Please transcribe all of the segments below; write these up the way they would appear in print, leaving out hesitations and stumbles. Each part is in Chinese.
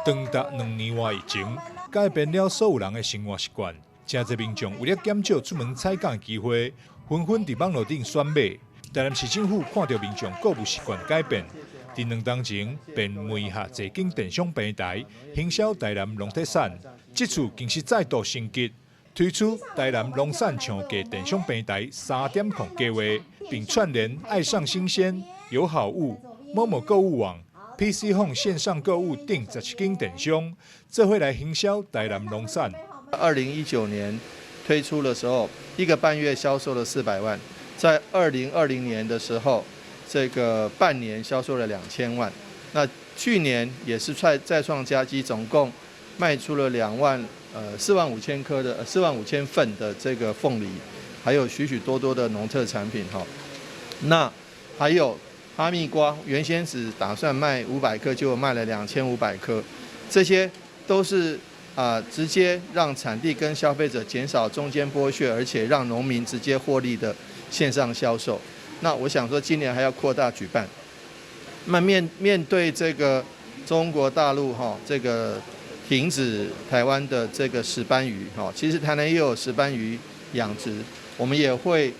长达2年外以前，改变了所有人的生活习惯。真侪民众为了减少出门采购的机会，纷纷伫网络顶选买。台南市政府看到民众购物习惯改变，伫2天前便梅下侪间电商平台行销台南农特产。这次更是再度升级，推出台南农产抢价电商平台3.0计划，并串联爱上新鲜、有好物、某某购物网、PC Home 线上购物等17间电商，这会来行销台南农产。2019年推出的时候，1个半月销售了400万，在2020年的时候，这个半年销售了2000万。那去年也是再创佳绩，总共卖出了45000颗的45000份的这个凤梨，还有许许多多的农特产品哈。那还有哈密瓜，原先只打算卖500颗，结果卖了2500颗，这些都是直接让产地跟消费者减少中间剥削，而且让农民直接获利的线上销售。那我想说，今年还要扩大举办。那面对这个中国大陆这个停止台湾的这个石斑鱼其实台南也有石斑鱼养殖，我们也会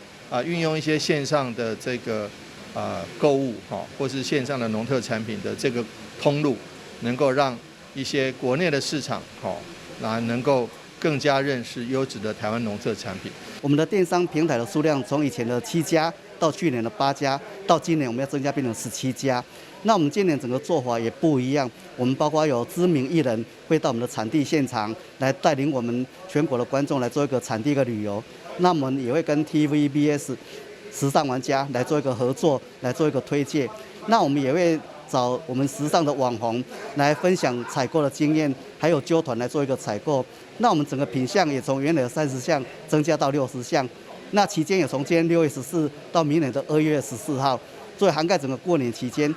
运用一些线上的这个购物或是线上的农特产品的这个通路，能够让一些国内的市场能够更加认识优质的台湾农特产品。我们的电商平台的数量从以前的7家到去年的8家，到今年我们要增加变成17家。那我们今年整个做法也不一样，我们包括有知名艺人会到我们的产地现场来带领我们全国的观众来做一个产地的旅游。那我们也会跟 TVBS 时尚玩家来做一个合作，来做一个推介。那我们也会找我们时尚的网红来分享采购的经验，还有揪团来做一个采购。那我们整个品项也从原来的30项增加到60项。那期间也从今天6月14到明年的2月14号，所以涵盖整个过年期间。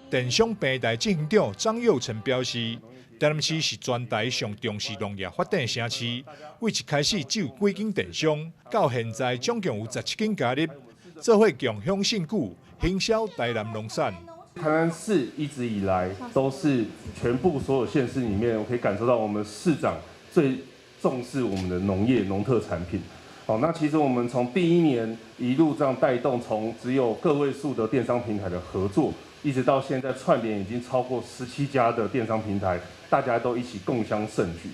电商平台执行长张佑成表示，台南市是全台上重视农业发展的城市，为一开始只有几间电商，到现在总共有17间加入，这会共享信顾行销台南农产。台南市一直以来都是全部所有县市里面，我可以感受到我们市长最重视我们的农业农特产品。好，那其实我们从第1年一路这样带动，从只有个位数的电商平台的合作，一直到现在串联已经超过17家的电商平台，大家都一起共襄盛举。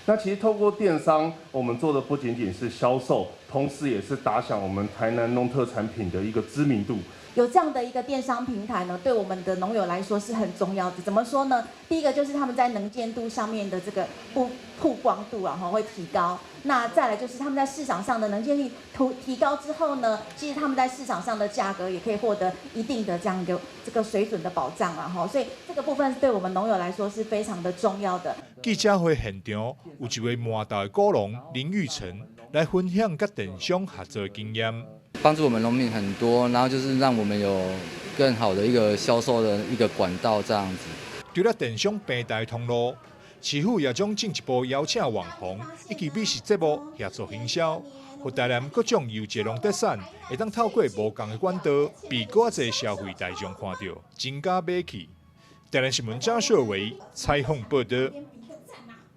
那其实透过电商，我们做的不仅仅是销售，同时也是打响我们台南农特产品的一个知名度。有这样的一个电商平台呢，对我们的农友来说是很重要的。怎么说呢？第一个就是他们在能见度上面的这个曝光度会提高。那再来就是他们在市场上的能见率提高之后呢，其实他们在市场上的价格也可以获得一定的这样的这个水准的保障所以这个部分对我们农友来说是非常的重要的。记者会现场有一位麻豆的果农林玉成来分享跟电商合作的经验。帮助我们农民很多，然后就是让我们有更好的一个销售的一个管道这样子。除了电商平台通路，市府也将进一步邀请网红以及美食节目协助行销，让台南各种优质农特产会当透过无同的管道，被更侪消费大众看到，增加买气。台南新闻张硕维采访报道。